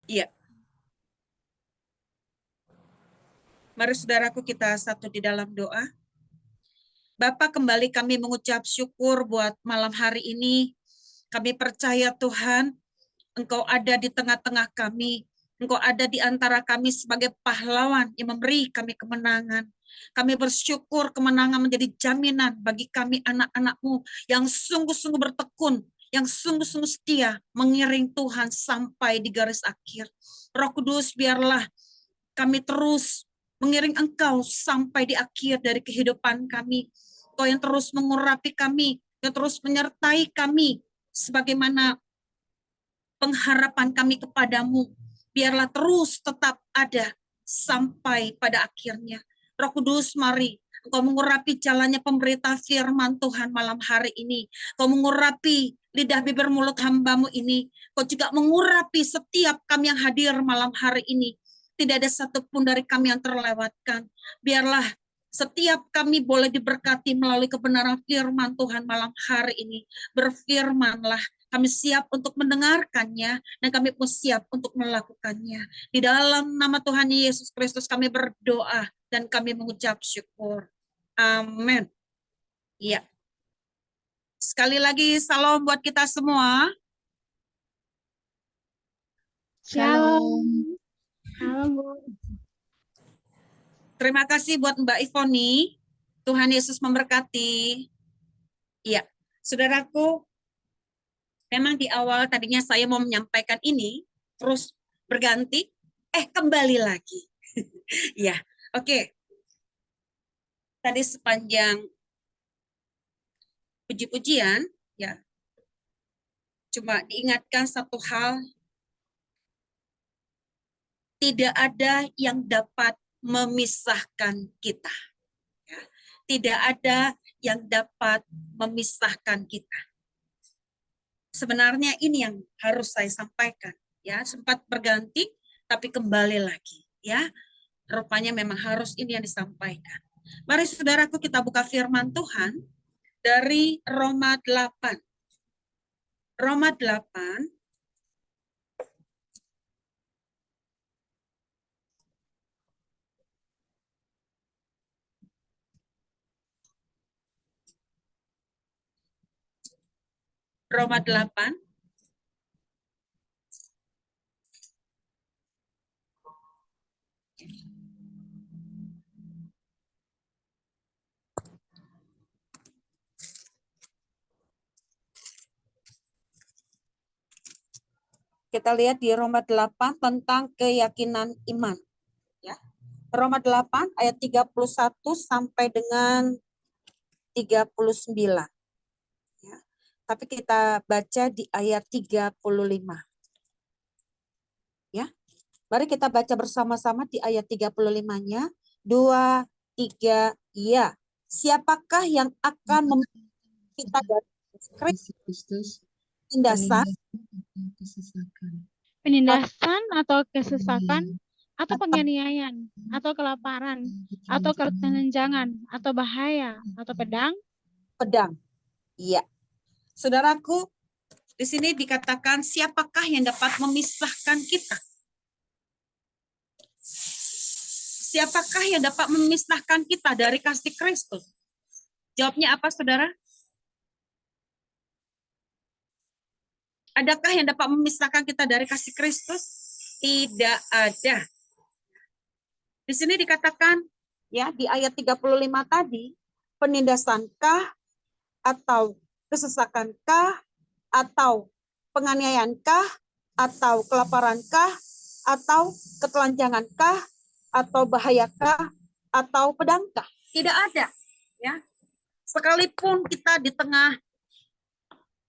Iya. Mari saudaraku kita satu di dalam doa. Bapa, kembali kami mengucap syukur buat malam hari ini. Kami percaya Tuhan, Engkau ada di tengah-tengah kami. Engkau ada di antara kami sebagai pahlawan yang memberi kami kemenangan. Kami bersyukur kemenangan menjadi jaminan bagi kami anak-anak-Mu yang sungguh-sungguh bertekun, yang sungguh-sungguh setia mengiring Tuhan sampai di garis akhir. Roh Kudus, biarlah kami terus mengiring Engkau sampai di akhir dari kehidupan kami. Engkau yang terus mengurapi kami, yang terus menyertai kami, sebagaimana pengharapan kami kepadamu. Biarlah terus tetap ada sampai pada akhirnya. Roh Kudus, mari Engkau mengurapi jalannya pemberita firman Tuhan malam hari ini. Engkau mengurapi lidah bibir mulut hamba-Mu ini. Engkau juga mengurapi setiap kami yang hadir malam hari ini. Tidak ada satupun dari kami yang terlewatkan. Biarlah setiap kami boleh diberkati melalui kebenaran firman Tuhan malam hari ini. Berfirmanlah, kami siap untuk mendengarkannya, dan kami pun siap untuk melakukannya. Di dalam nama Tuhan Yesus Kristus kami berdoa, dan kami mengucap syukur. Amin. Iya. Sekali lagi, salam buat kita semua. Shalom. Shalom, Bu. Terima kasih buat Mbak Ivoni. Tuhan Yesus memberkati. Iya, saudaraku, memang di awal tadinya saya mau menyampaikan ini, terus berganti, kembali lagi. Iya, oke. Tadi sepanjang puji-pujian, ya, cuma diingatkan satu hal, tidak ada yang dapat memisahkan kita. Ya. Tidak ada yang dapat memisahkan kita. Sebenarnya ini yang harus saya sampaikan. Ya, sempat berganti, tapi kembali lagi. Ya, rupanya memang harus ini yang disampaikan. Mari saudaraku kita buka firman Tuhan dari Roma 8. Roma 8 Roma 8 kita lihat di Roma 8 tentang keyakinan iman. Ya. Roma 8 ayat 31 sampai dengan 39. Ya. Tapi kita baca di ayat 35. Ya. Mari kita baca bersama-sama di ayat 35-nya. 2, 3, ya. Siapakah yang akan kita dari Kristus? Penindasan atau kesesakan atau penganiayaan atau kelaparan atau ketelanjangan atau bahaya atau pedang. Iya. Saudaraku, di sini dikatakan siapakah yang dapat memisahkan kita? Siapakah yang dapat memisahkan kita dari kasih Kristus? Jawabnya apa, saudara? Adakah yang dapat memisahkan kita dari kasih Kristus? Tidak ada. Di sini dikatakan, ya, di ayat 35 tadi, penindasankah atau kesesakankah atau penganiayaankah atau kelaparankah atau ketelanjangankah atau bahayakah atau pedangkah? Tidak ada, ya. Sekalipun kita di tengah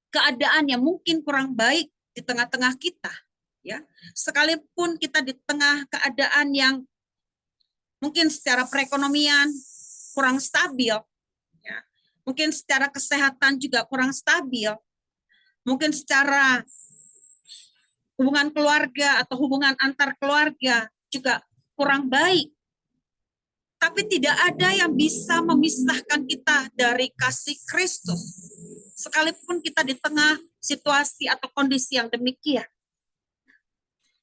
keadaan yang mungkin kurang baik di tengah-tengah kita, ya. Sekalipun kita di tengah keadaan yang mungkin secara perekonomian kurang stabil, ya. Mungkin secara kesehatan juga kurang stabil, mungkin secara hubungan keluarga atau hubungan antar keluarga juga kurang baik. Tapi tidak ada yang bisa memisahkan kita dari kasih Kristus. Sekalipun kita di tengah situasi atau kondisi yang demikian.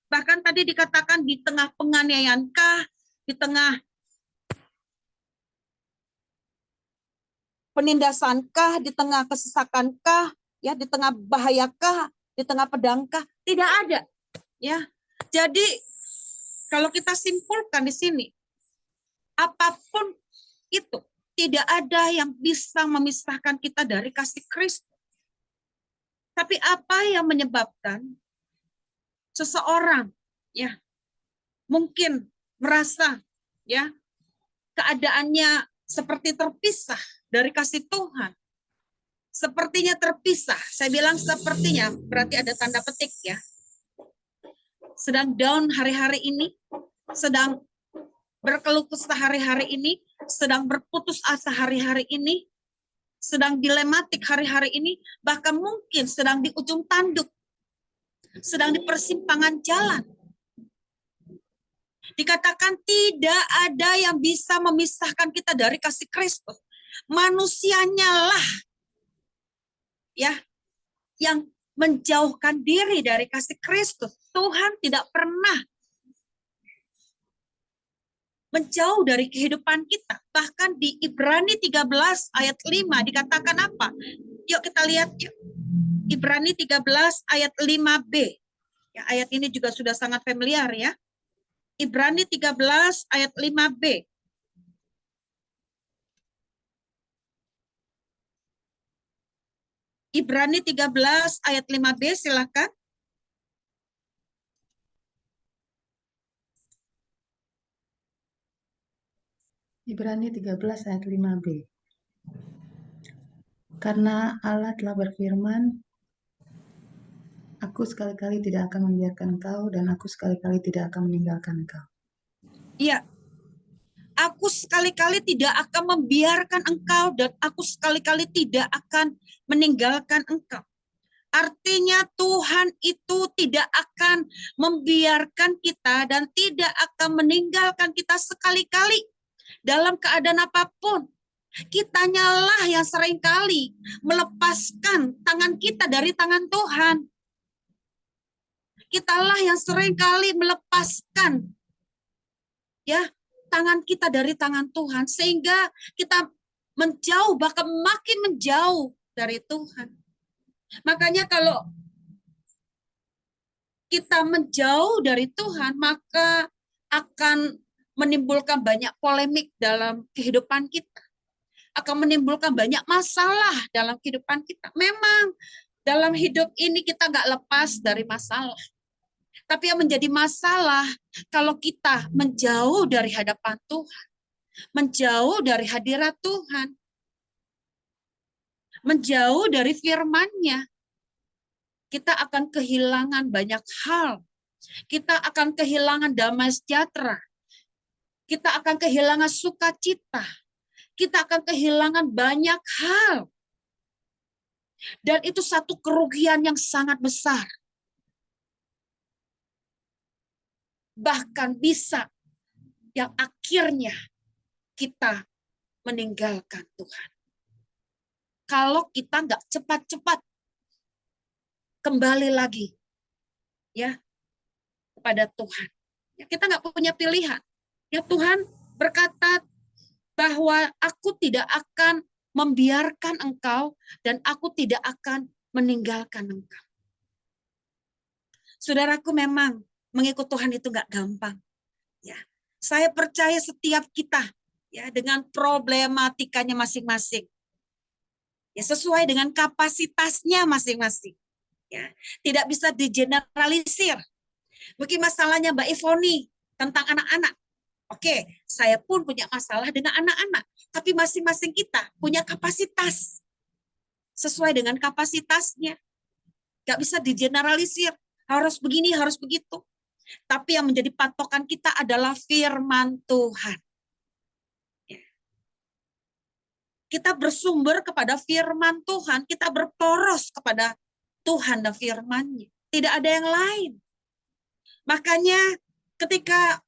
Bahkan tadi dikatakan di tengah penganiayaankah, di tengah penindasankah, di tengah kesesakankah, ya, di tengah bahayakah, di tengah pedangkah? Tidak ada, ya. Jadi kalau kita simpulkan di sini, apapun itu, tidak ada yang bisa memisahkan kita dari kasih Kristus. Tapi apa yang menyebabkan seseorang, ya, mungkin merasa, ya, keadaannya seperti terpisah dari kasih Tuhan? Sepertinya terpisah. Saya bilang sepertinya, berarti ada tanda petik, ya. Sedang down hari-hari ini, sedang berkeluh kesah hari-hari ini, sedang berputus asa hari-hari ini, sedang dilematik hari-hari ini, bahkan mungkin sedang di ujung tanduk, sedang di persimpangan jalan. Dikatakan tidak ada yang bisa memisahkan kita dari kasih Kristus. Manusianya lah, ya, yang menjauhkan diri dari kasih Kristus. Tuhan tidak pernah menjauh dari kehidupan kita. Bahkan di Ibrani 13 ayat 5 dikatakan apa? Yuk kita lihat yuk. Ibrani 13 ayat 5b. Ya, ayat ini juga sudah sangat familiar, ya. Ibrani 13 ayat 5b. Ibrani 13 ayat 5b, silakan. Ibrani 13 ayat 5b. Karena Allah telah berfirman, aku sekali-kali tidak akan membiarkan engkau dan aku sekali-kali tidak akan meninggalkan engkau. Iya. Aku sekali-kali tidak akan membiarkan engkau dan aku sekali-kali tidak akan meninggalkan engkau. Artinya Tuhan itu tidak akan membiarkan kita dan tidak akan meninggalkan kita sekali-kali dalam keadaan apapun. Kitanya lah yang seringkali melepaskan tangan kita dari tangan Tuhan. Kitalah yang seringkali melepaskan, ya, tangan kita dari tangan Tuhan sehingga kita menjauh, bahkan makin menjauh dari Tuhan. Makanya kalau kita menjauh dari Tuhan, maka akan menimbulkan banyak polemik dalam kehidupan kita. Akan menimbulkan banyak masalah dalam kehidupan kita. Memang dalam hidup ini kita nggak lepas dari masalah. Tapi yang menjadi masalah kalau kita menjauh dari hadapan Tuhan, menjauh dari hadirat Tuhan, menjauh dari firman-Nya, kita akan kehilangan banyak hal. Kita akan kehilangan damai sejahtera. Kita akan kehilangan sukacita. Kita akan kehilangan banyak hal. Dan itu satu kerugian yang sangat besar. Bahkan bisa yang akhirnya kita meninggalkan Tuhan. Kalau kita nggak cepat-cepat kembali lagi, ya, kepada Tuhan. Ya, kita nggak punya pilihan. Ya, Tuhan berkata bahwa aku tidak akan membiarkan engkau dan aku tidak akan meninggalkan engkau. Saudaraku, memang mengikut Tuhan itu nggak gampang. Ya, saya percaya setiap kita, ya, dengan problematikanya masing-masing, ya, sesuai dengan kapasitasnya masing-masing. Ya, tidak bisa digeneralisir. Mungkin masalahnya Mbak Ivoni tentang anak-anak. Oke, saya pun punya masalah dengan anak-anak. Tapi masing-masing kita punya kapasitas. Sesuai dengan kapasitasnya. Gak bisa digeneralisir. Harus begini, harus begitu. Tapi yang menjadi patokan kita adalah firman Tuhan. Kita bersumber kepada firman Tuhan. Kita berporos kepada Tuhan dan firman-Nya. Tidak ada yang lain. Makanya ketika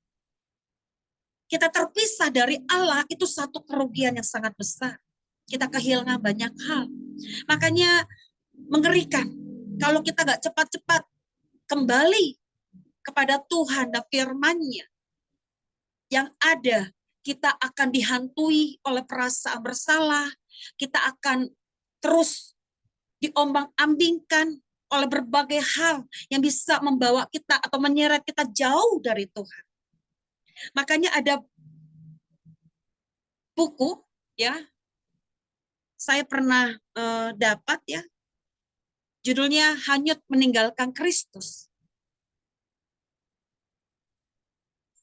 kita terpisah dari Allah, itu satu kerugian yang sangat besar. Kita kehilangan banyak hal. Makanya mengerikan kalau kita nggak cepat-cepat kembali kepada Tuhan dan firman-Nya, yang ada kita akan dihantui oleh perasaan bersalah, kita akan terus diombang-ambingkan oleh berbagai hal yang bisa membawa kita atau menyeret kita jauh dari Tuhan. Makanya ada buku, ya, saya pernah dapat, ya, judulnya Hanyut Meninggalkan Kristus.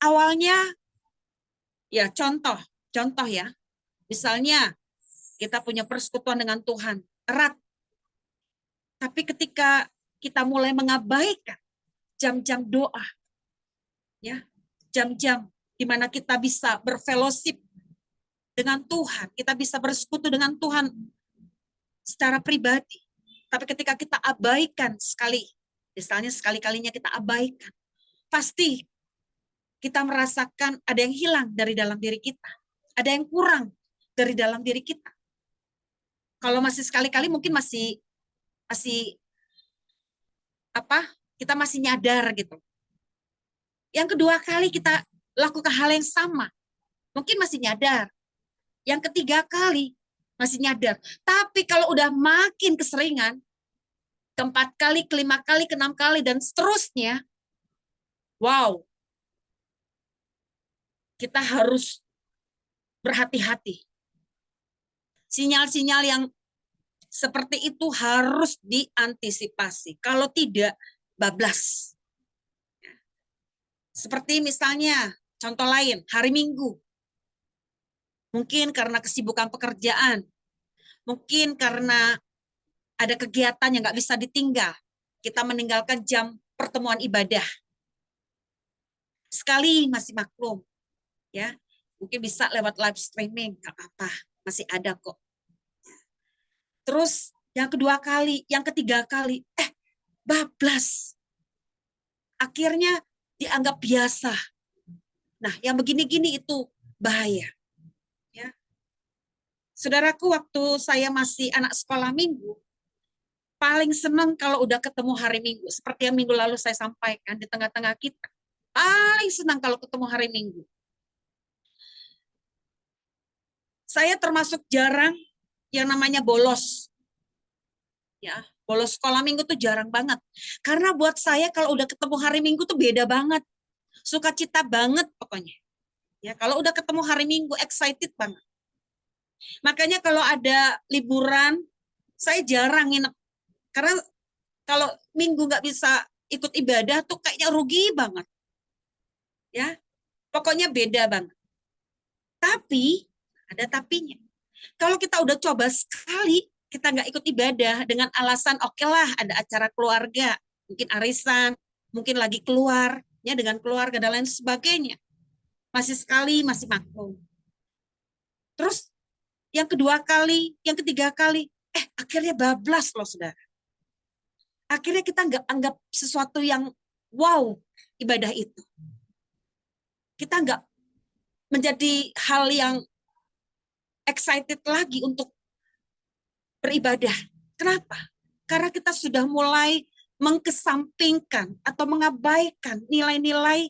Awalnya, ya, contoh ya, misalnya kita punya persekutuan dengan Tuhan erat, tapi ketika kita mulai mengabaikan jam-jam doa, ya, jam-jam di mana kita bisa berfellowship dengan Tuhan, kita bisa bersekutu dengan Tuhan secara pribadi. Tapi ketika kita abaikan sekali, misalnya sekali-kalinya kita abaikan, pasti kita merasakan ada yang hilang dari dalam diri kita, ada yang kurang dari dalam diri kita. Kalau masih sekali-kali mungkin masih kita masih nyadar gitu. Yang kedua kali kita lakukan hal yang sama, mungkin masih nyadar. Yang ketiga kali masih nyadar. Tapi kalau udah makin keseringan, keempat kali, kelima kali, keenam kali, dan seterusnya, wow, kita harus berhati-hati. Sinyal-sinyal yang seperti itu harus diantisipasi. Kalau tidak, bablas. Seperti misalnya, contoh lain, hari Minggu. Mungkin karena kesibukan pekerjaan, mungkin karena ada kegiatan yang nggak bisa ditinggal, kita meninggalkan jam pertemuan ibadah. Sekali masih maklum, ya, mungkin bisa lewat live streaming, nggak apa-apa, masih ada kok. Terus yang kedua kali, yang ketiga kali, bablas. Akhirnya dianggap biasa. Nah, yang begini-gini itu bahaya. Ya. Saudaraku, waktu saya masih anak sekolah minggu, paling senang kalau udah ketemu hari Minggu. Seperti yang minggu lalu saya sampaikan di tengah-tengah kita. Paling senang kalau ketemu hari Minggu. Saya termasuk jarang yang namanya bolos. Ya, bolos sekolah minggu tuh jarang banget. Karena buat saya kalau udah ketemu hari Minggu tuh beda banget. Sukacita banget pokoknya. Ya, kalau udah ketemu hari Minggu excited banget. Makanya kalau ada liburan, saya jarang nginep. Karena kalau Minggu nggak bisa ikut ibadah tuh kayaknya rugi banget. Ya, pokoknya beda banget. Tapi, ada tapinya. Kalau kita udah coba sekali, kita nggak ikut ibadah dengan alasan oke lah ada acara keluarga, mungkin arisan, mungkin lagi keluar, ya dengan keluarga dan lain sebagainya. Masih sekali, masih maklum. Terus yang kedua kali, yang ketiga kali, akhirnya bablas loh saudara. Akhirnya kita nggak anggap sesuatu yang wow ibadah itu. Kita nggak menjadi hal yang excited lagi untuk beribadah. Kenapa? Karena kita sudah mulai mengkesampingkan atau mengabaikan nilai-nilai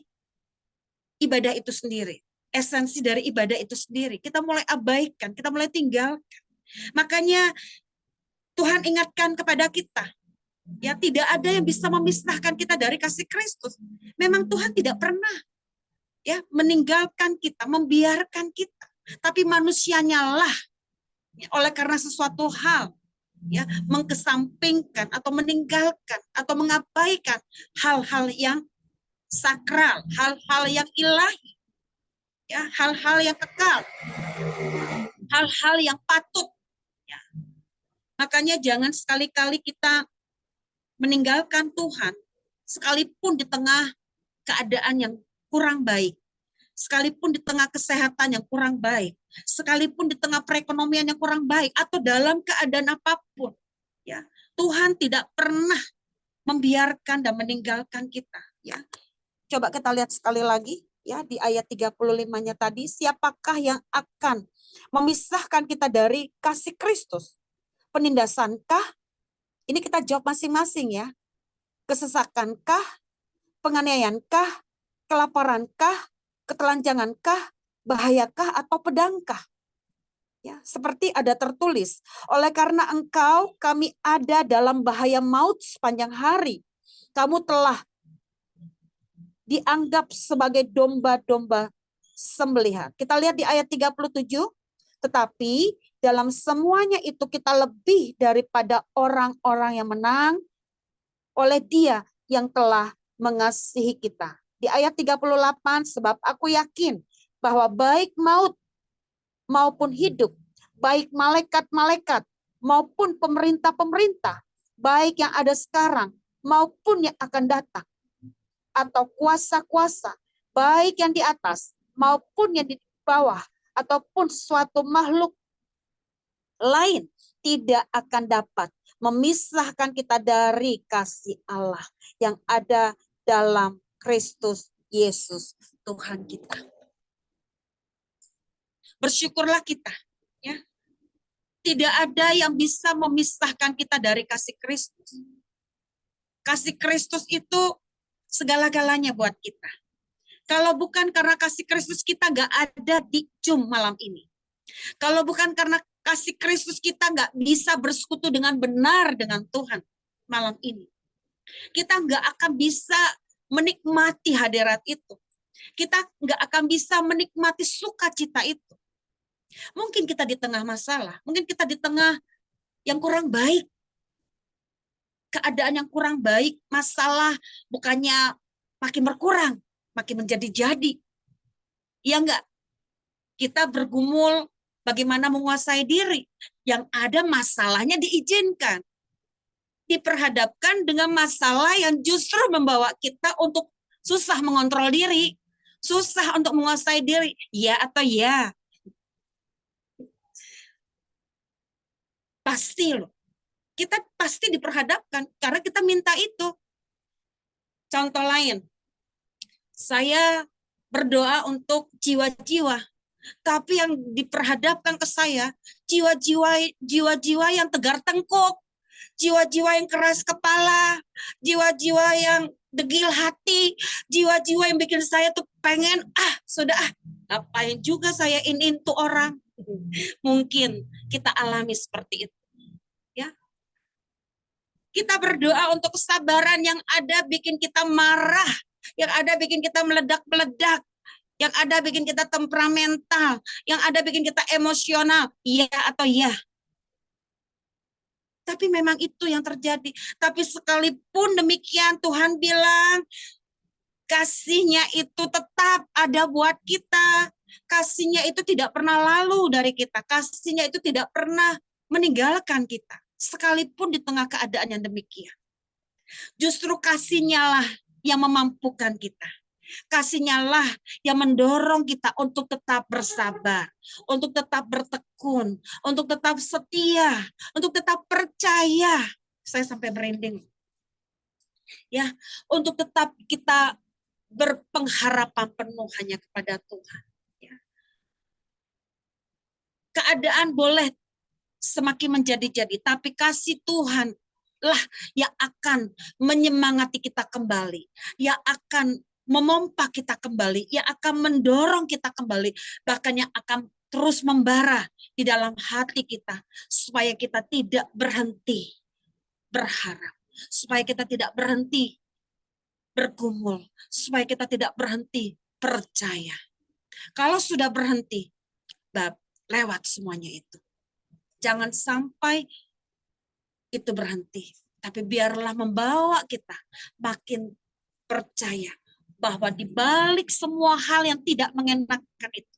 ibadah itu sendiri. Esensi dari ibadah itu sendiri. Kita mulai abaikan, kita mulai tinggalkan. Makanya Tuhan ingatkan kepada kita, ya tidak ada yang bisa memisahkan kita dari kasih Kristus. Memang Tuhan tidak pernah ya meninggalkan kita, membiarkan kita. Tapi manusianya lah oleh karena sesuatu hal ya mengkesampingkan atau meninggalkan atau mengabaikan hal-hal yang sakral, hal-hal yang ilahi, ya hal-hal yang kekal, hal-hal yang patut. Ya. Makanya jangan sekali-kali kita meninggalkan Tuhan, sekalipun di tengah keadaan yang kurang baik, sekalipun di tengah kesehatan yang kurang baik, sekalipun di tengah perekonomian yang kurang baik, atau dalam keadaan apapun, ya Tuhan tidak pernah membiarkan dan meninggalkan kita. Ya, coba kita lihat sekali lagi, ya di ayat 35-nya tadi, siapakah yang akan memisahkan kita dari kasih Kristus? Penindasankah? Ini kita jawab masing-masing ya. Kesesakankah? Penganiayaankah? Kelaparankah? Ketelanjangankah? Bahayakah atau pedangkah? Ya, seperti ada tertulis, oleh karena engkau kami ada dalam bahaya maut sepanjang hari. Kamu telah dianggap sebagai domba-domba sembelihan. Kita lihat di ayat 37, tetapi dalam semuanya itu kita lebih daripada orang-orang yang menang oleh Dia yang telah mengasihi kita. Di ayat 38, sebab aku yakin bahwa baik maut maupun hidup, baik malaikat-malaikat maupun pemerintah-pemerintah, baik yang ada sekarang maupun yang akan datang, atau kuasa-kuasa, baik yang di atas maupun yang di bawah, ataupun suatu makhluk lain tidak akan dapat memisahkan kita dari kasih Allah yang ada dalam Kristus Yesus Tuhan kita. Bersyukurlah kita, ya. Tidak ada yang bisa memisahkan kita dari kasih Kristus. Kasih Kristus itu segala-galanya buat kita. Kalau bukan karena kasih Kristus, kita nggak ada di Zoom malam ini. Kalau bukan karena kasih Kristus, kita nggak bisa bersekutu dengan benar dengan Tuhan malam ini. Kita nggak akan bisa menikmati hadirat itu. Kita nggak akan bisa menikmati sukacita itu. Mungkin kita di tengah masalah, mungkin kita di tengah yang kurang baik, keadaan yang kurang baik, masalah bukannya makin berkurang, makin menjadi-jadi. Ya enggak? Kita bergumul bagaimana menguasai diri. Yang ada masalahnya diizinkan. Diperhadapkan dengan masalah yang justru membawa kita untuk susah mengontrol diri, susah untuk menguasai diri. Ya atau ya? Pasti loh. Kita pasti diperhadapkan karena kita minta itu. Contoh lain, saya berdoa untuk jiwa-jiwa, tapi yang diperhadapkan ke saya jiwa-jiwa yang tegar tengkuk, jiwa-jiwa yang keras kepala, jiwa-jiwa yang degil hati, jiwa-jiwa yang bikin saya tuh pengen ngapain juga saya in tuh orang. Mungkin kita alami seperti itu. Ya. Kita berdoa untuk kesabaran, yang ada bikin kita marah, yang ada bikin kita meledak-meledak, yang ada bikin kita temperamental, yang ada bikin kita emosional. Iya atau iya? Tapi memang itu yang terjadi. Tapi sekalipun demikian, Tuhan bilang kasih-Nya itu tetap ada buat kita. Kasih-Nya itu tidak pernah lalu dari kita. Kasih-Nya itu tidak pernah meninggalkan kita. Sekalipun di tengah keadaan yang demikian. Justru kasih-Nya lah yang memampukan kita. Kasih-Nya lah yang mendorong kita untuk tetap bersabar, untuk tetap bertekun, untuk tetap setia, untuk tetap percaya. Saya sampai merinding. Ya, untuk tetap kita berpengharapan penuh hanya kepada Tuhan. Ya. Keadaan boleh semakin menjadi-jadi, tapi kasih Tuhan lah yang akan menyemangati kita kembali, yang akan memompa kita kembali, yang akan mendorong kita kembali, bahkan yang akan terus membara di dalam hati kita, supaya kita tidak berhenti berharap, supaya kita tidak berhenti bergumul, supaya kita tidak berhenti percaya. Kalau sudah berhenti, lewat semuanya itu. Jangan sampai itu berhenti, tapi biarlah membawa kita makin percaya bahwa di balik semua hal yang tidak mengenakan itu,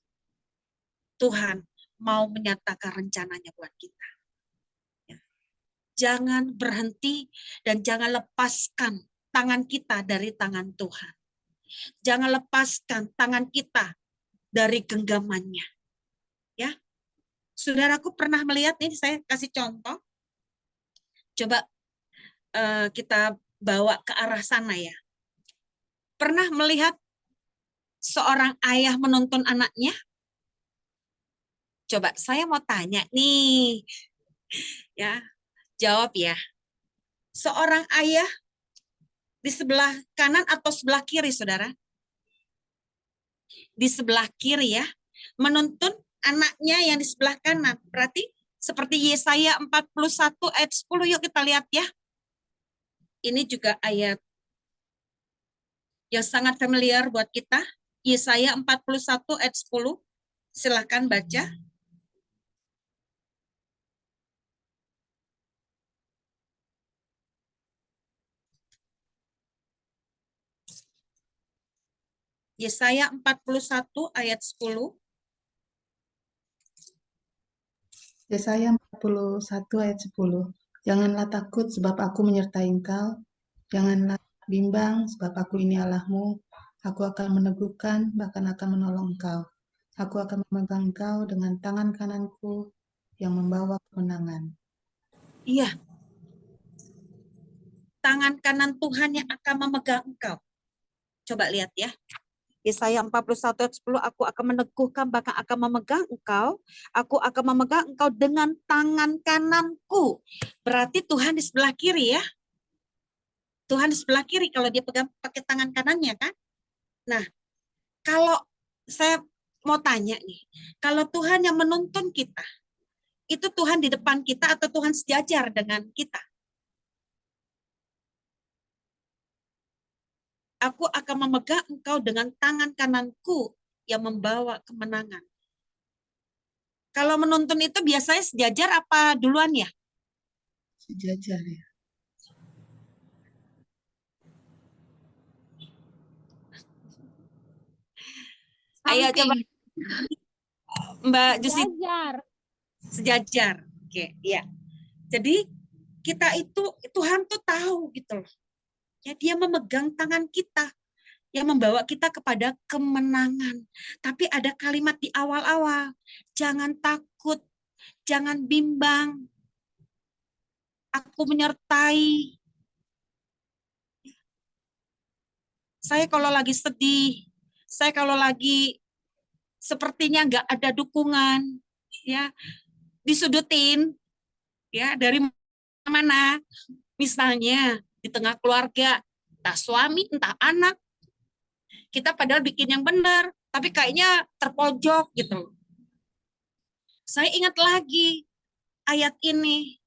Tuhan mau menyatakan rencananya buat kita. Ya. Jangan berhenti dan jangan lepaskan tangan kita dari tangan Tuhan. Jangan lepaskan tangan kita dari genggamannya. Ya, saudaraku pernah melihat, ini saya kasih contoh. Coba kita bawa ke arah sana ya. Pernah melihat seorang ayah menuntun anaknya? Coba saya mau tanya nih. Ya, jawab ya. Seorang ayah Di sebelah kanan atau sebelah kiri, saudara? Di sebelah kiri ya. Menuntun anaknya yang di sebelah kanan. Berarti seperti Yesaya 41 ayat 10. Yuk kita lihat ya. Ini juga ayat yang sangat familiar buat kita. Yesaya 41 ayat 10. Silahkan baca. Yesaya 41 ayat 10. Yesaya 41 ayat 10. Janganlah takut sebab aku menyertai engkau. Janganlah bimbang sebab aku ini Allahmu. Aku akan meneguhkan, bahkan akan menolong engkau. Aku akan memegang engkau dengan tangan kananku yang membawa kemenangan. Iya. Tangan kanan Tuhan yang akan memegang engkau. Coba lihat ya. Yesaya 41 ayat 10, aku akan meneguhkan, bahkan akan memegang engkau. Aku akan memegang engkau dengan tangan kananku. Berarti Tuhan di sebelah kiri ya. Tuhan di sebelah kiri kalau dia pegang pakai tangan kanannya kan. Nah, kalau saya mau tanya nih, kalau Tuhan yang menuntun kita, itu Tuhan di depan kita atau Tuhan sejajar dengan kita? Aku akan memegang engkau dengan tangan kananku yang membawa kemenangan. Kalau menuntun itu biasanya sejajar apa duluan ya? Sejajar ya. Ayo coba Mbak Jusi. Sejajar. Sejajar. Oke, ya. Jadi kita itu Tuhan tuh tahu gitu loh. Ya, dia memegang tangan kita yang membawa kita kepada kemenangan. Tapi ada kalimat di awal-awal, jangan takut, jangan bimbang. Aku menyertai. Saya kalau lagi sedih, saya kalau lagi sepertinya nggak ada dukungan, ya disudutin, ya dari mana? Misalnya di tengah keluarga, entah suami, entah anak, kita padahal bikin yang benar, tapi kayaknya terpojok gitu. Saya ingat lagi ayat ini,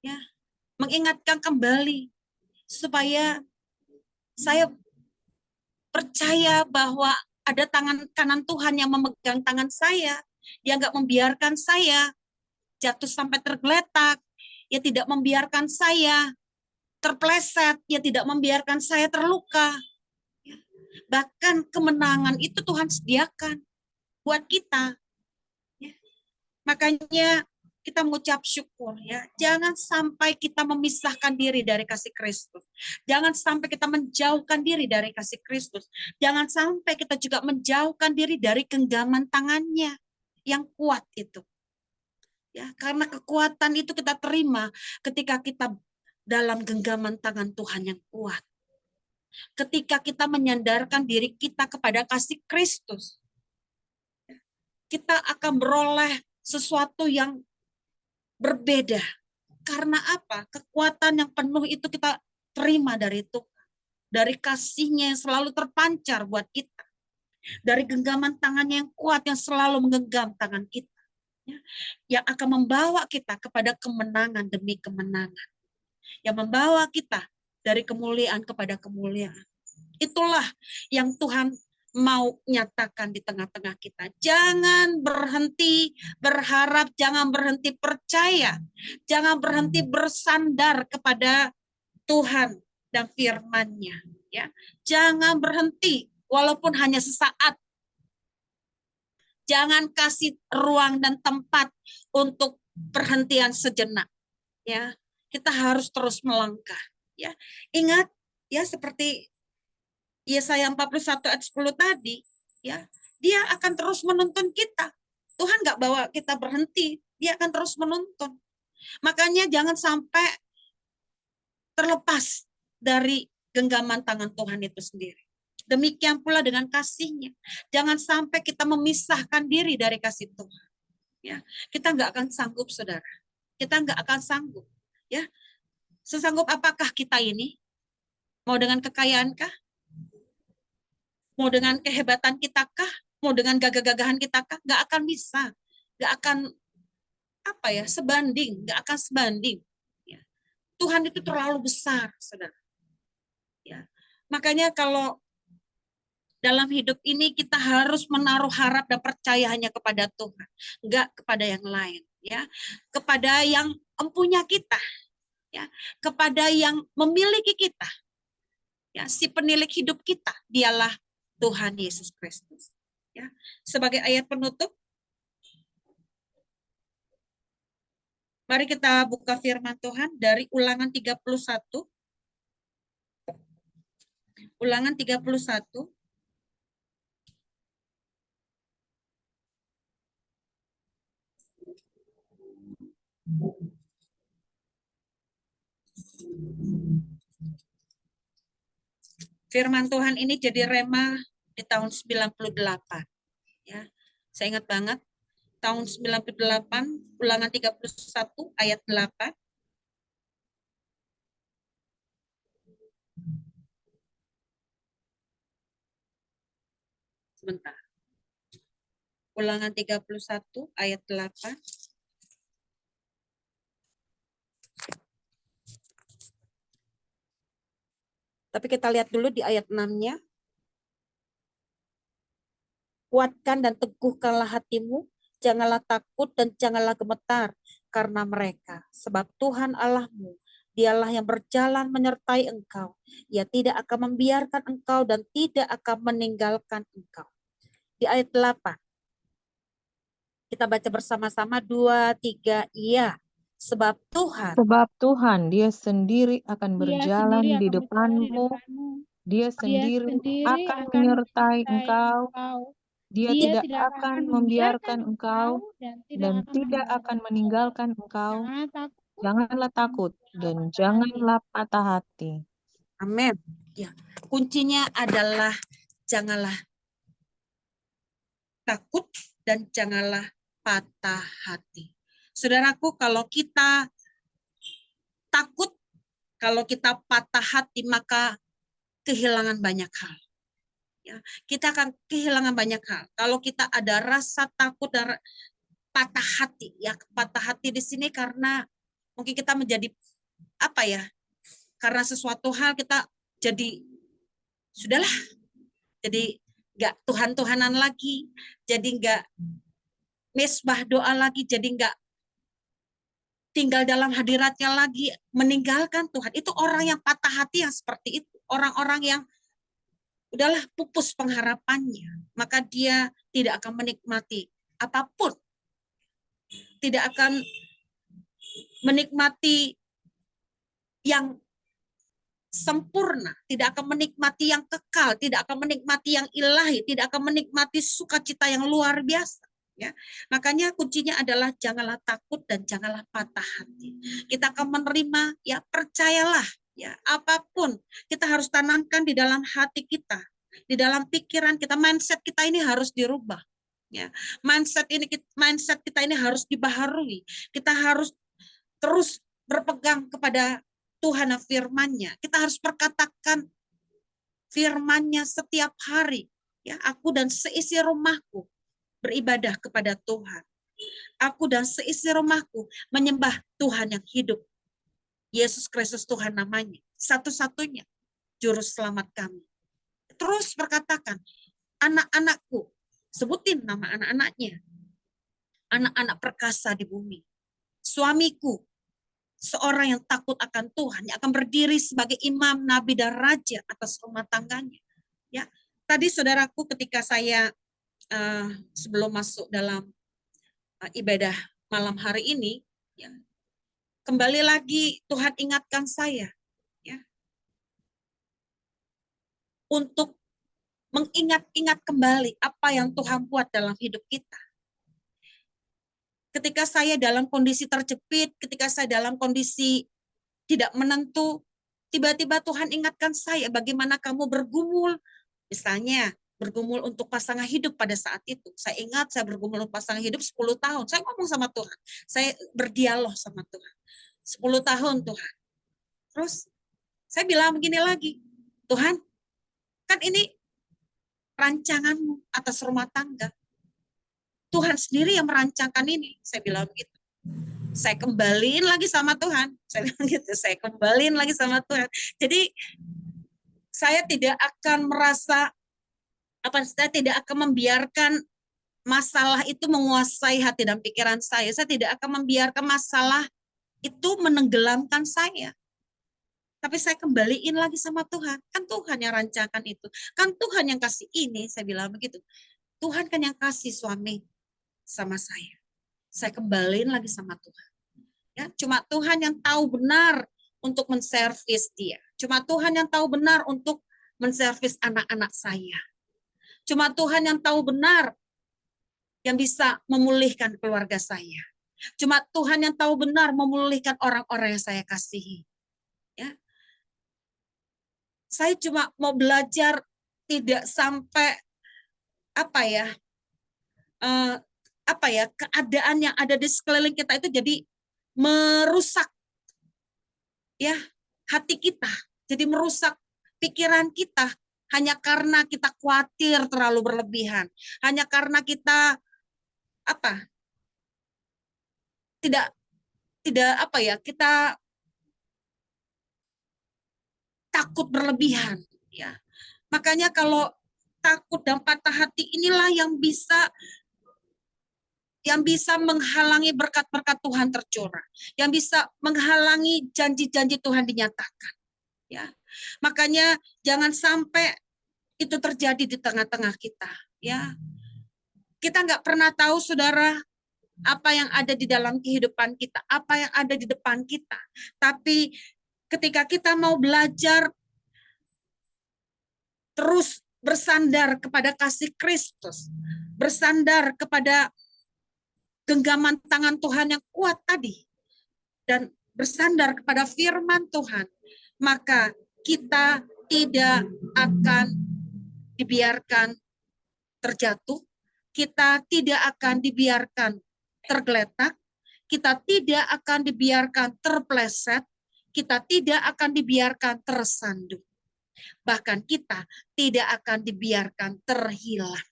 ya, mengingatkan kembali supaya saya percaya bahwa ada tangan kanan Tuhan yang memegang tangan saya. Dia nggak membiarkan saya jatuh sampai tergeletak. Dia tidak membiarkan saya terpleset. Dia tidak membiarkan saya terluka. Bahkan kemenangan itu Tuhan sediakan buat kita. Makanya kita mengucap syukur ya. Jangan sampai kita memisahkan diri dari kasih Kristus. Jangan sampai kita menjauhkan diri dari kasih Kristus. Jangan sampai kita juga menjauhkan diri dari genggaman tangannya yang kuat itu. Ya, karena kekuatan itu kita terima ketika kita dalam genggaman tangan Tuhan yang kuat. Ketika kita menyandarkan diri kita kepada kasih Kristus, kita akan beroleh sesuatu yang berbeda. Karena apa? Kekuatan yang penuh itu kita terima dari Tuhan. Dari kasihnya yang selalu terpancar buat kita. Dari genggaman tangannya yang kuat yang selalu menggenggam tangan kita. Yang akan membawa kita kepada kemenangan demi kemenangan. Yang membawa kita dari kemuliaan kepada kemuliaan. Itulah yang Tuhan mau nyatakan di tengah-tengah kita. Jangan berhenti berharap, jangan berhenti percaya, jangan berhenti bersandar kepada Tuhan dan firman-Nya. Ya, jangan berhenti walaupun hanya sesaat. Jangan kasih ruang dan tempat untuk perhentian sejenak. Ya, kita harus terus melangkah. Ya, ingat ya seperti Yesaya 41 ayat 10 tadi, ya, dia akan terus menuntun kita. Tuhan nggak bawa kita berhenti, dia akan terus menuntun. Makanya jangan sampai terlepas dari genggaman tangan Tuhan itu sendiri. Demikian pula dengan kasihnya. Jangan sampai kita memisahkan diri dari kasih Tuhan. Ya, kita nggak akan sanggup, saudara. Kita nggak akan sanggup. Ya, sesanggup apakah kita ini? Mau dengan kekayaankah? Mau dengan kehebatan kita kah? Mau dengan gagah-gagahan kita kah? Nggak akan bisa. Nggak akan sebanding. Nggak akan sebanding. Ya. Tuhan itu terlalu besar, saudara. Ya. Makanya kalau dalam hidup ini kita harus menaruh harap dan percaya hanya kepada Tuhan, enggak kepada yang lain, ya. Kepada yang empunya kita, ya. Kepada yang memiliki kita, ya. Si penilik hidup kita, dialah Tuhan Yesus Kristus. Ya. Sebagai ayat penutup, mari kita buka firman Tuhan dari Ulangan 31. Ulangan 31. Firman Tuhan ini jadi rema di tahun 98. Ya. Saya ingat banget tahun 98, Ulangan 31 ayat 8. Sebentar. Ulangan 31 ayat 8. Tapi kita lihat dulu di ayat 6-nya. Kuatkan dan teguhkanlah hatimu, janganlah takut dan janganlah gemetar karena mereka. Sebab Tuhan Allahmu, dialah yang berjalan menyertai engkau. Ia tidak akan membiarkan engkau dan tidak akan meninggalkan engkau. Di ayat 8. Kita baca bersama-sama 2, 3, iya. Sebab Tuhan, Dia sendiri akan Dia berjalan sendiri di akan berjalan di depanmu. depanmu. Dia Dia sendiri sendiri akan akan menyertai menyertai engkau. engkau. Dia Dia tidak tidak akan akan membiarkan membiarkan engkau engkau dan dan tidak tidak akan meninggalkan engkau. Janganlah takut, Janganlah takut dan patah hati. janganlah patah hati. amin. Ya, kuncinya adalah janganlah takut dan janganlah patah hati. Saudaraku, kalau kita takut, kalau kita patah hati, maka kehilangan banyak hal. Ya, kita akan kehilangan banyak hal. Kalau kita ada rasa takut dan patah hati, ya patah hati di sini karena mungkin kita menjadi karena sesuatu hal kita jadi sudahlah, jadi nggak Tuhan-Tuhanan lagi, jadi nggak mesbah doa lagi, jadi nggak tinggal dalam hadiratnya lagi, meninggalkan Tuhan. Itu orang yang patah hati yang seperti itu. Orang-orang yang udahlah pupus pengharapannya, maka dia tidak akan menikmati apapun. Tidak akan menikmati yang sempurna, tidak akan menikmati yang kekal, tidak akan menikmati yang ilahi, tidak akan menikmati sukacita yang luar biasa. Ya, makanya kuncinya adalah janganlah takut dan janganlah patah hati. Kita akan menerima, ya percayalah, ya apapun kita harus tanamkan di dalam hati kita, di dalam pikiran kita, mindset kita ini harus dirubah. Ya, mindset kita ini harus dibaharui. Kita harus terus berpegang kepada Tuhan dan firman-Nya. Kita harus perkatakan firman-Nya setiap hari. Ya, aku dan seisi rumahku beribadah kepada Tuhan. Aku dan seisi rumahku menyembah Tuhan yang hidup. Yesus Kristus Tuhan namanya. Satu-satunya juru selamat kami. Terus berkatakan, anak-anakku, sebutin nama anak-anaknya. Anak-anak perkasa di bumi. Suamiku, seorang yang takut akan Tuhan, yang akan berdiri sebagai imam, nabi, dan raja atas rumah tangganya. Ya, tadi saudaraku ketika saya sebelum masuk dalam ibadah malam hari ini, ya, kembali lagi Tuhan ingatkan saya, ya, untuk mengingat-ingat kembali apa yang Tuhan buat dalam hidup kita. Ketika saya dalam kondisi terjepit, ketika saya dalam kondisi tidak menentu, tiba-tiba Tuhan ingatkan saya bagaimana kamu bergumul, misalnya bergumul untuk pasangan hidup pada saat itu. Saya ingat saya bergumul untuk pasangan hidup 10 tahun. Saya ngomong sama Tuhan. Saya berdialog sama Tuhan. 10 tahun Tuhan. Terus saya bilang begini lagi, Tuhan, kan ini rancanganmu atas rumah tangga. Tuhan sendiri yang merancangkan ini. Saya bilang begitu. Saya kembaliin lagi sama Tuhan. Saya bilang gitu, saya kembaliin lagi sama Tuhan. Jadi saya tidak akan merasa, saya tidak akan membiarkan masalah itu menguasai hati dan pikiran saya. Saya tidak akan membiarkan masalah itu menenggelamkan saya. Tapi saya kembaliin lagi sama Tuhan. Kan Tuhan yang rancangkan itu. Kan Tuhan yang kasih ini, saya bilang begitu. Tuhan kan yang kasih suami sama saya. Saya kembaliin lagi sama Tuhan. Ya, cuma Tuhan yang tahu benar untuk menservis dia. Cuma Tuhan yang tahu benar untuk menservis anak-anak saya. Cuma Tuhan yang tahu benar yang bisa memulihkan keluarga saya. Cuma Tuhan yang tahu benar memulihkan orang-orang yang saya kasihi. Ya. Saya cuma mau belajar tidak sampai keadaan yang ada di sekeliling kita itu jadi merusak ya hati kita, jadi merusak pikiran kita hanya karena kita khawatir terlalu berlebihan, hanya karena kita kita takut berlebihan ya. Makanya kalau takut dan patah hati inilah yang bisa menghalangi berkat-berkat Tuhan tercurah, yang bisa menghalangi janji-janji Tuhan dinyatakan. Ya, makanya jangan sampai itu terjadi di tengah-tengah kita. Ya, kita nggak pernah tahu, saudara, apa yang ada di dalam kehidupan kita, apa yang ada di depan kita. Tapi ketika kita mau belajar terus bersandar kepada kasih Kristus, bersandar kepada genggaman tangan Tuhan yang kuat tadi, dan bersandar kepada firman Tuhan, maka kita tidak akan dibiarkan terjatuh, kita tidak akan dibiarkan tergeletak, kita tidak akan dibiarkan terpleset, kita tidak akan dibiarkan tersandung. Bahkan kita tidak akan dibiarkan terhilang.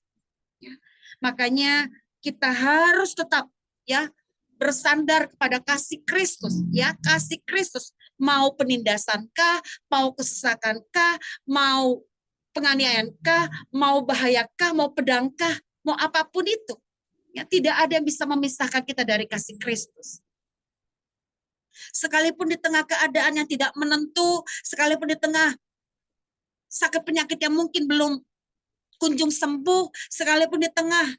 Ya. Makanya kita harus tetap ya bersandar kepada kasih Kristus, ya kasih Kristus. Mau penindasankah, mau kesesakankah, mau penganiayaankah, mau bahayakah, mau pedangkah, mau apapun itu. Ya, tidak ada yang bisa memisahkan kita dari kasih Kristus. Sekalipun di tengah keadaan yang tidak menentu, sekalipun di tengah sakit penyakit yang mungkin belum kunjung sembuh, sekalipun di tengah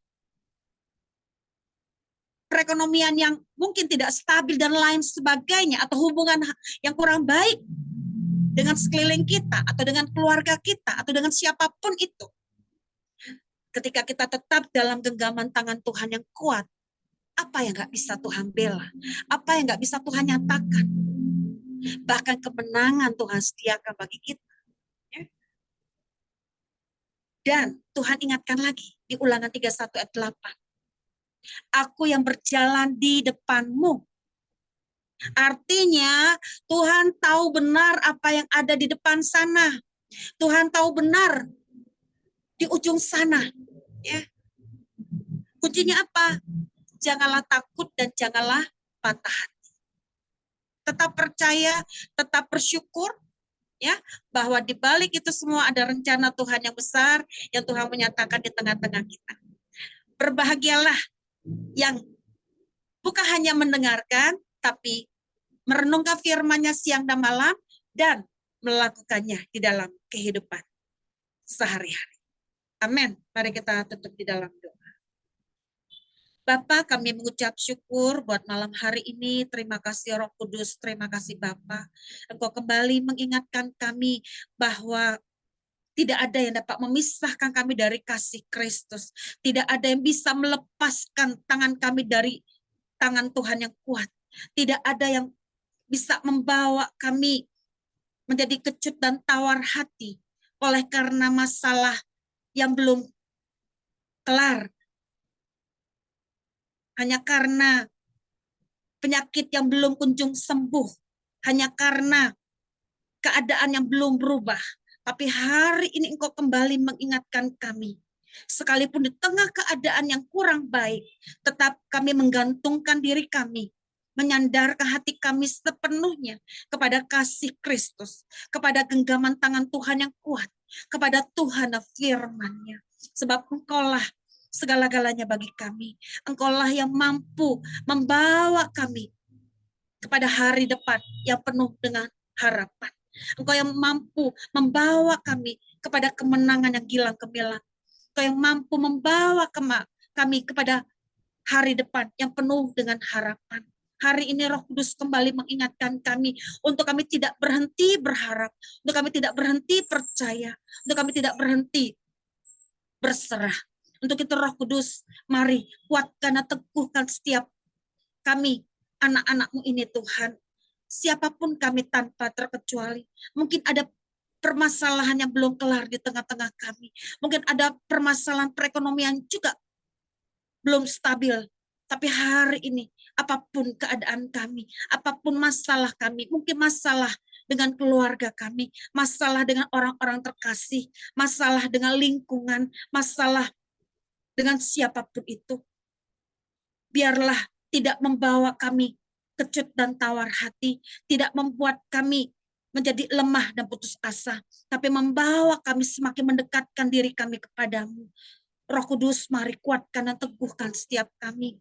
perekonomian yang mungkin tidak stabil dan lain sebagainya, atau hubungan yang kurang baik dengan sekeliling kita, atau dengan keluarga kita, atau dengan siapapun itu. Ketika kita tetap dalam genggaman tangan Tuhan yang kuat, apa yang nggak bisa Tuhan bela? Apa yang nggak bisa Tuhan nyatakan? Bahkan kemenangan Tuhan sediakan bagi kita. Dan Tuhan ingatkan lagi di Ulangan 31 ayat 8. Aku yang berjalan di depanmu. Artinya Tuhan tahu benar apa yang ada di depan sana. Tuhan tahu benar di ujung sana. Ya. Kuncinya apa? Janganlah takut dan janganlah patah hati. Tetap percaya, tetap bersyukur, ya, bahwa di balik itu semua ada rencana Tuhan yang besar yang Tuhan menyatakan di tengah-tengah kita. Berbahagialah yang bukan hanya mendengarkan, tapi merenungkan firman-Nya siang dan malam dan melakukannya di dalam kehidupan sehari-hari. Amin. Mari kita tutup di dalam doa. Bapa, kami mengucap syukur buat malam hari ini. Terima kasih Roh Kudus, terima kasih Bapa. Engkau kembali mengingatkan kami bahwa tidak ada yang dapat memisahkan kami dari kasih Kristus. Tidak ada yang bisa melepaskan tangan kami dari tangan Tuhan yang kuat. Tidak ada yang bisa membawa kami menjadi kecut dan tawar hati oleh karena masalah yang belum kelar. Hanya karena penyakit yang belum kunjung sembuh. Hanya karena keadaan yang belum berubah. Tapi hari ini Engkau kembali mengingatkan kami. Sekalipun di tengah keadaan yang kurang baik, tetap kami menggantungkan diri kami, menyandarkan hati kami sepenuhnya kepada kasih Kristus, kepada genggaman tangan Tuhan yang kuat, kepada Tuhan firman-Nya. Sebab Engkaulah segala-galanya bagi kami. Engkaulah yang mampu membawa kami kepada hari depan yang penuh dengan harapan. Engkau yang mampu membawa kami kepada kemenangan yang gilang gemilang. Engkau yang mampu membawa kami kepada hari depan yang penuh dengan harapan. Hari ini Roh Kudus kembali mengingatkan kami untuk kami tidak berhenti berharap, untuk kami tidak berhenti percaya, untuk kami tidak berhenti berserah. Untuk itu Roh Kudus, mari kuatkan dan teguhkan setiap kami, anak-anak-Mu ini Tuhan. Siapapun kami tanpa terkecuali. Mungkin ada permasalahan yang belum kelar di tengah-tengah kami. Mungkin ada permasalahan perekonomian juga belum stabil. Tapi hari ini, apapun keadaan kami, apapun masalah kami, mungkin masalah dengan keluarga kami, masalah dengan orang-orang terkasih, masalah dengan lingkungan, masalah dengan siapapun itu. Biarlah tidak membawa kami kecut dan tawar hati, tidak membuat kami menjadi lemah dan putus asa, tapi membawa kami semakin mendekatkan diri kami kepadamu. Roh Kudus, mari kuatkan dan teguhkan setiap kami.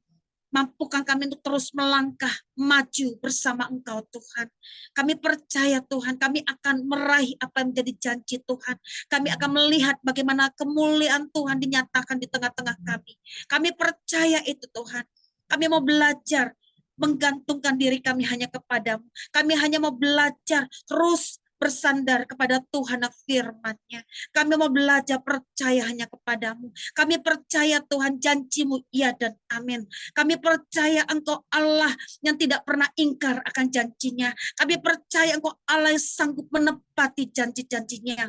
Mampukan kami untuk terus melangkah maju bersama Engkau Tuhan. Kami percaya Tuhan, kami akan meraih apa yang menjadi janji Tuhan. Kami akan melihat bagaimana kemuliaan Tuhan dinyatakan di tengah-tengah kami. Kami percaya itu Tuhan. Kami mau belajar menggantungkan diri kami hanya kepadamu. Kami hanya mau belajar terus bersandar kepada Tuhan dan firman-Nya. Kami mau belajar percaya hanya kepadamu. Kami percaya Tuhan janji-Mu iya dan amin. Kami percaya Engkau Allah yang tidak pernah ingkar akan janjinya. Kami percaya Engkau Allah yang sanggup menepati janji-janjinya.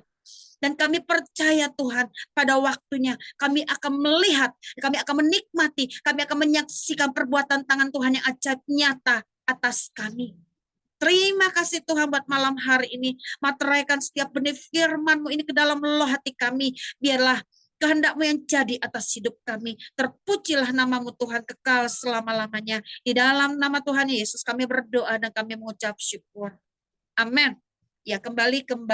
Dan kami percaya Tuhan pada waktunya kami akan melihat, kami akan menikmati, kami akan menyaksikan perbuatan tangan Tuhan yang ajaib nyata atas kami. Terima kasih Tuhan buat malam hari ini. Materaikan setiap benih firman-Mu ini ke dalam loh hati kami. Biarlah kehendak-Mu yang jadi atas hidup kami. Terpujilah nama-Mu Tuhan kekal selama-lamanya. Di dalam nama Tuhan Yesus kami berdoa dan kami mengucap syukur. Amin. Ya, kembali